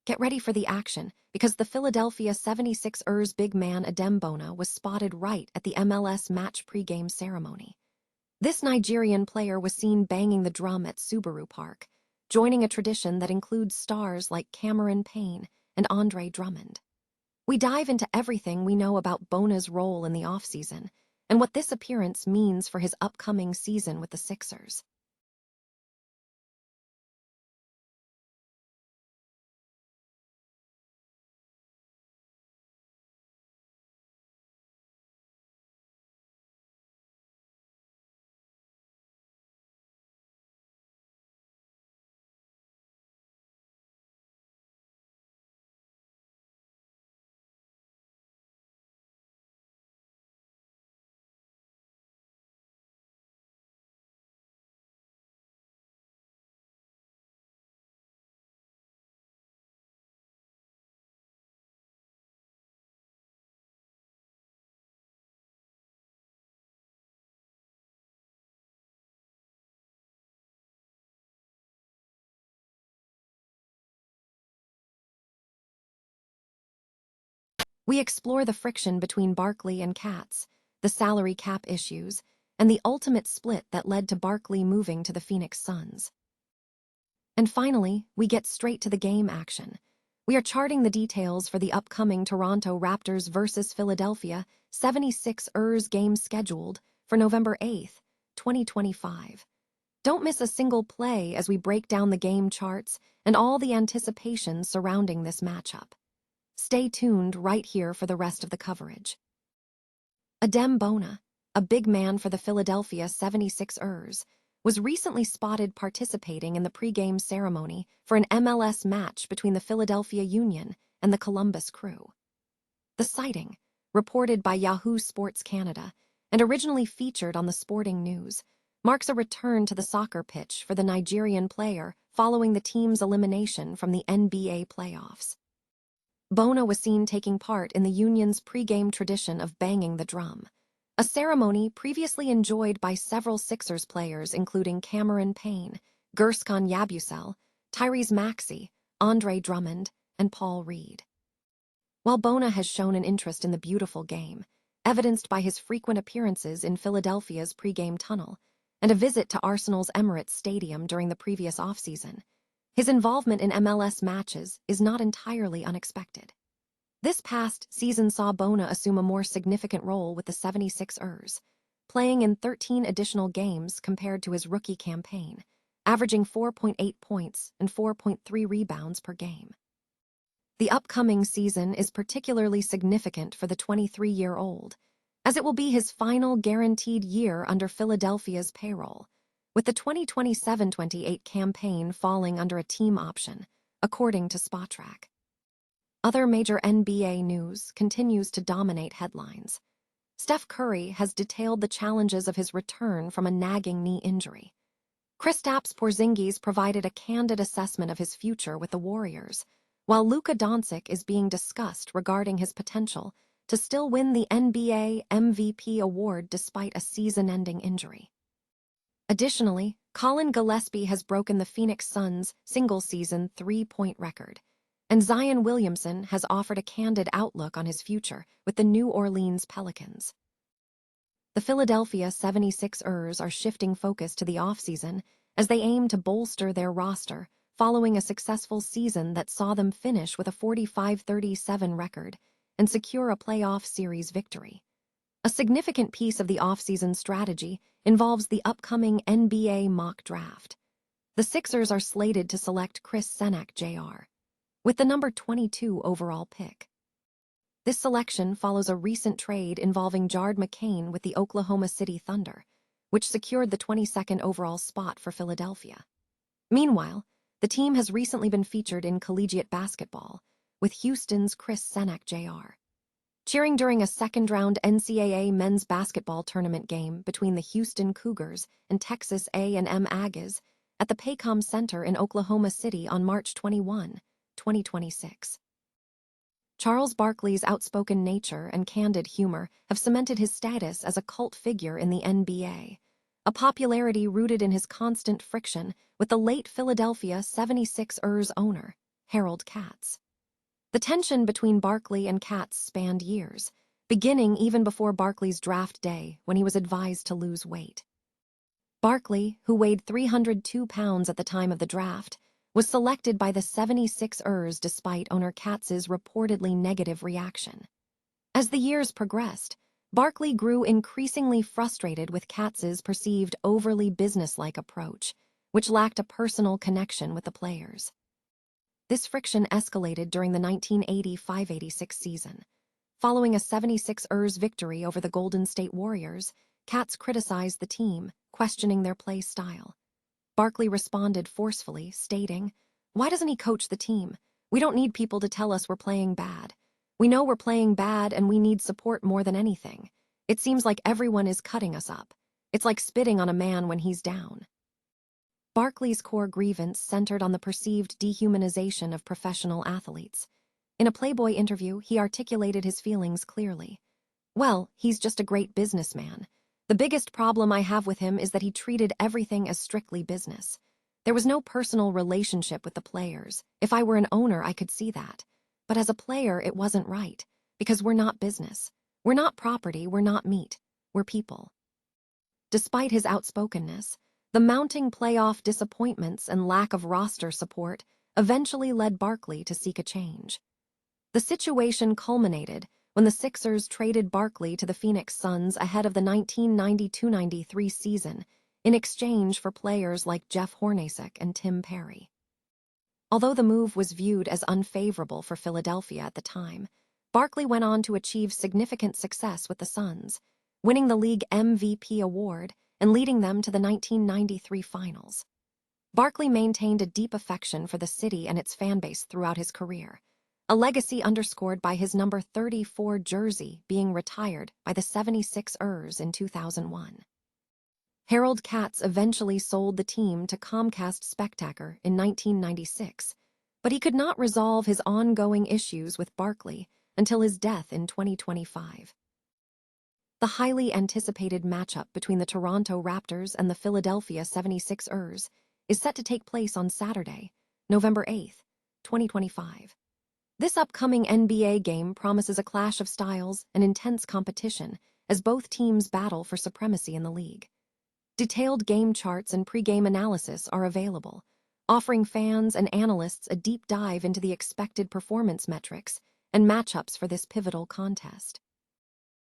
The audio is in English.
Get ready for the action, because the Philadelphia 76ers big man Adem Bona was spotted right at the MLS match pregame ceremony. This Nigerian player was seen banging the drum at Subaru Park, joining a tradition that includes stars like Cameron Payne and Andre Drummond. We dive into everything we know about Bona's role in the offseason and what this appearance means for his upcoming season with the Sixers. We explore the friction between Barkley and Katz, the salary cap issues, and the ultimate split that led to Barkley moving to the Phoenix Suns. And finally, we get straight to the game action. We are charting the details for the upcoming Toronto Raptors versus Philadelphia 76ers game scheduled for November 8th, 2025. Don't miss a single play as we break down the game charts and all the anticipation surrounding this matchup. Stay tuned right here for the rest of the coverage. Adem Bona, a big man for the Philadelphia 76ers, was recently spotted participating in the pregame ceremony for an MLS match between the Philadelphia Union and the Columbus Crew. The sighting, reported by Yahoo Sports Canada and originally featured on the Sporting News, marks a return to the soccer pitch for the Nigerian player following the team's elimination from the NBA playoffs. Bona was seen taking part in the Union's pregame tradition of banging the drum, a ceremony previously enjoyed by several Sixers players including Cameron Payne, Gurskan Yabusele, Tyrese Maxey, Andre Drummond, and Paul Reed. While Bona has shown an interest in the beautiful game, evidenced by his frequent appearances in Philadelphia's pregame tunnel and a visit to Arsenal's Emirates Stadium during the previous offseason, his involvement in MLS matches is not entirely unexpected. This past season saw Bona assume a more significant role with the 76ers, playing in 13 additional games compared to his rookie campaign, averaging 4.8 points and 4.3 rebounds per game. The upcoming season is particularly significant for the 23-year-old, as it will be his final guaranteed year under Philadelphia's payroll, with the 2027-28 campaign falling under a team option, according to Spotrac. Other major NBA news continues to dominate headlines. Steph Curry has detailed the challenges of his return from a nagging knee injury. Kristaps Porzingis provided a candid assessment of his future with the Warriors, while Luka Doncic is being discussed regarding his potential to still win the NBA MVP award despite a season-ending injury. Additionally, Colin Gillespie has broken the Phoenix Suns' single-season three-point record, and Zion Williamson has offered a candid outlook on his future with the New Orleans Pelicans. The Philadelphia 76ers are shifting focus to the offseason as they aim to bolster their roster following a successful season that saw them finish with a 45-37 record and secure a playoff series victory. A significant piece of the offseason strategy involves the upcoming NBA mock draft. The Sixers are slated to select Chris Senak Jr. with the number 22 overall pick. This selection follows a recent trade involving Jared McCain with the Oklahoma City Thunder, which secured the 22nd overall spot for Philadelphia. Meanwhile, the team has recently been featured in collegiate basketball, with Houston's Chris Senak Jr. cheering during a second-round NCAA men's basketball tournament game between the Houston Cougars and Texas A&M Aggies at the Paycom Center in Oklahoma City on March 21, 2026. Charles Barkley's outspoken nature and candid humor have cemented his status as a cult figure in the NBA, a popularity rooted in his constant friction with the late Philadelphia 76ers owner, Harold Katz. The tension between Barkley and Katz spanned years, beginning even before Barkley's draft day when he was advised to lose weight. Barkley, who weighed 302 pounds at the time of the draft, was selected by the 76ers despite owner Katz's reportedly negative reaction. As the years progressed, Barkley grew increasingly frustrated with Katz's perceived overly businesslike approach, which lacked a personal connection with the players. This friction escalated during the 1985-86 season. Following a 76ers victory over the Golden State Warriors, Katz criticized the team, questioning their play style. Barkley responded forcefully, stating, "Why doesn't he coach the team? We don't need people to tell us we're playing bad. We know we're playing bad and we need support more than anything. It seems like everyone is cutting us up. It's like spitting on a man when he's down." Barkley's core grievance centered on the perceived dehumanization of professional athletes. In a Playboy interview, he articulated his feelings clearly. "Well, he's just a great businessman. The biggest problem I have with him is that he treated everything as strictly business. There was no personal relationship with the players. If I were an owner, I could see that. But as a player, it wasn't right, because we're not business. We're not property, we're not meat. We're people." Despite his outspokenness, the mounting playoff disappointments and lack of roster support eventually led Barkley to seek a change. The situation culminated when the Sixers traded Barkley to the Phoenix Suns ahead of the 1992-93 season in exchange for players like Jeff Hornacek and Tim Perry. Although the move was viewed as unfavorable for Philadelphia at the time, Barkley went on to achieve significant success with the Suns, winning the league MVP award and leading them to the 1993 finals. Barkley maintained a deep affection for the city and its fanbase throughout his career, a legacy underscored by his number 34 jersey being retired by the 76ers in 2001. Harold Katz eventually sold the team to Comcast Spectacor in 1996, but he could not resolve his ongoing issues with Barkley until his death in 2025. The highly anticipated matchup between the Toronto Raptors and the Philadelphia 76ers is set to take place on Saturday, November 8, 2025. This upcoming NBA game promises a clash of styles and intense competition as both teams battle for supremacy in the league. Detailed game charts and pre-game analysis are available, offering fans and analysts a deep dive into the expected performance metrics and matchups for this pivotal contest.